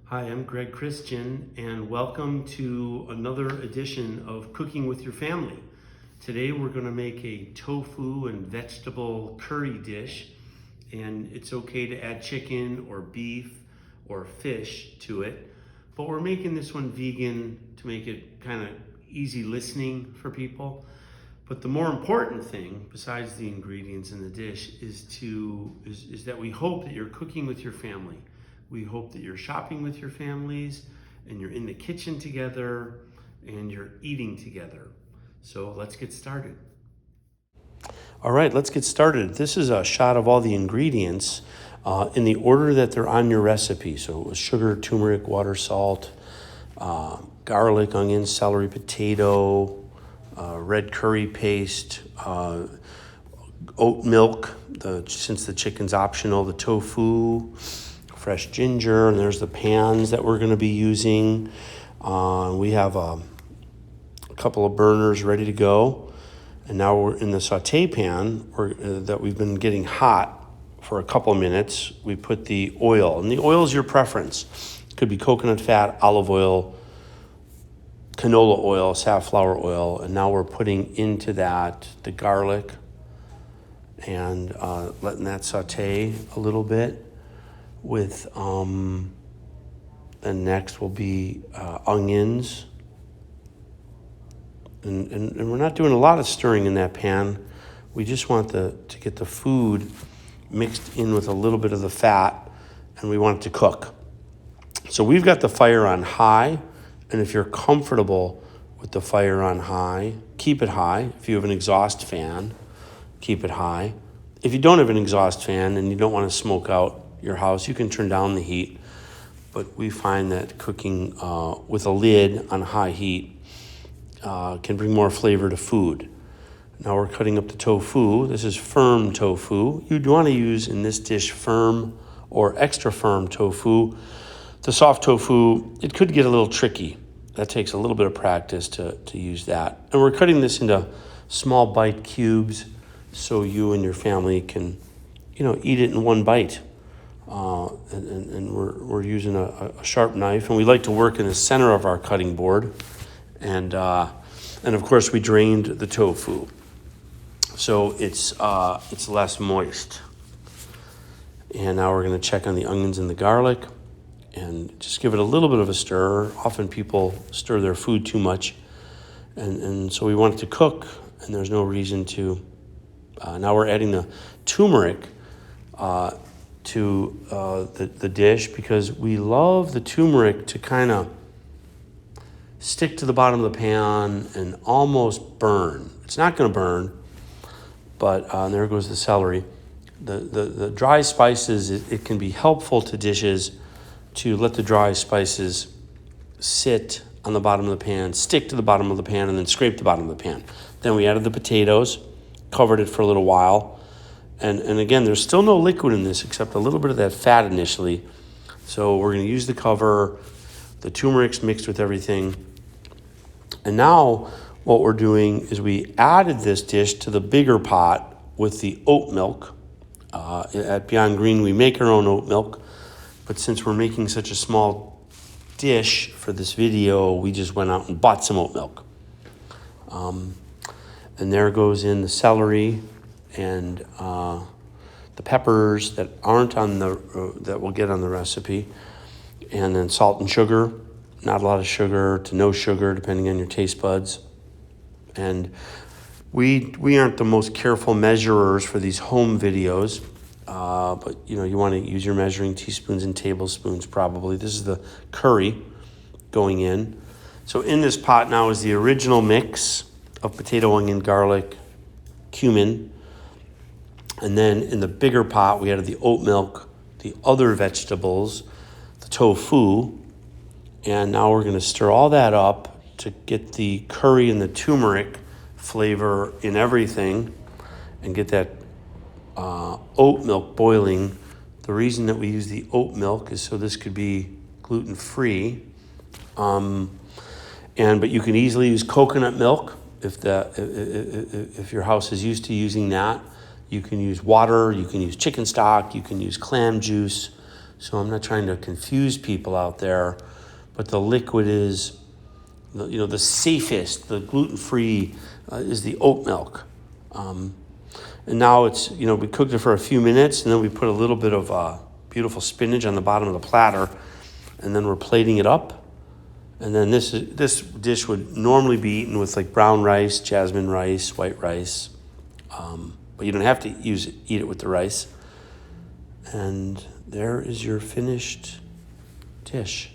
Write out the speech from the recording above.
Hi, I'm Greg Christian, and welcome to another edition of Cooking with Your Family. Today we're going to make a tofu and vegetable curry dish, and it's okay to add chicken or beef or fish to it, but we're making this one vegan to make it kind of easy listening for people. But the more important thing, besides the ingredients in the dish, is that we hope that you're cooking with your family. We hope that you're shopping with your families and you're in the kitchen together and you're eating together. So let's get started. All right, let's get started. This is a shot of all the ingredients in the order that they're on your recipe. So it was sugar, turmeric, water, salt, garlic, onion, celery, potato, red curry paste, oat milk, since the chicken's optional, the tofu, fresh ginger, and there's the pans that we're going to be using. We have a couple of burners ready to go, and now we're in the saute pan that we've been getting hot for a couple of minutes. We put the oil, and the oil is your preference. It could be coconut fat, olive oil, canola oil, safflower oil, and now we're putting into that the garlic and letting that saute a little bit. With then next will be onions, and we're not doing a lot of stirring in that pan. We just want to get the food mixed in with a little bit of the fat, and we want it to cook. So we've got the fire on high, and if you're comfortable with the fire on high, keep it high. If you have an exhaust fan, keep it high. If you don't have an exhaust fan and you don't want to smoke out your house, you can turn down the heat, but we find that cooking with a lid on high heat can bring more flavor to food. Now we're cutting up the tofu. This is firm tofu. You'd want to use in this dish firm or extra firm tofu. The soft tofu, it could get a little tricky. That takes a little bit of practice to use that. And we're cutting this into small bite cubes so you and your family can, eat it in one bite. And we're using a sharp knife, and we like to work in the center of our cutting board, and of course we drained the tofu, so it's less moist. And now we're going to check on the onions and the garlic, and just give it a little bit of a stir. Often people stir their food too much, and so we want it to cook, and there's no reason to. Now we're adding the turmeric to the dish, because we love the turmeric to kind of stick to the bottom of the pan and almost burn. It's not going to burn, but there goes the celery. The dry spices, it can be helpful to dishes to let the dry spices sit on the bottom of the pan, stick to the bottom of the pan, and then scrape the bottom of the pan. Then we added the potatoes, covered it for a little while. And again, there's still no liquid in this except a little bit of that fat initially. So we're going to use the cover. The turmeric's mixed with everything. And now what we're doing is we added this dish to the bigger pot with the oat milk. At Beyond Green, we make our own oat milk. But since we're making such a small dish for this video, we just went out and bought some oat milk. And there goes in the celery and the peppers that aren't on that we'll get on the recipe, and then salt and sugar, not a lot of sugar to no sugar depending on your taste buds. And we aren't the most careful measurers for these home videos, but you want to use your measuring teaspoons and tablespoons probably. This is the curry going in. So in this pot now is the original mix of potato, onion, garlic, cumin. And then in the bigger pot, we added the oat milk, the other vegetables, the tofu. And now we're going to stir all that up to get the curry and the turmeric flavor in everything and get that oat milk boiling. The reason that we use the oat milk is so this could be gluten-free. But you can easily use coconut milk if your house is used to using that. You can use water, you can use chicken stock, you can use clam juice. So I'm not trying to confuse people out there, but the liquid is, the safest, the gluten-free is the oat milk. And now it's, we cooked it for a few minutes, and then we put a little bit of beautiful spinach on the bottom of the platter, and then we're plating it up. And then this dish would normally be eaten with like brown rice, jasmine rice, white rice, but you don't have to eat it with the rice. And there is your finished dish.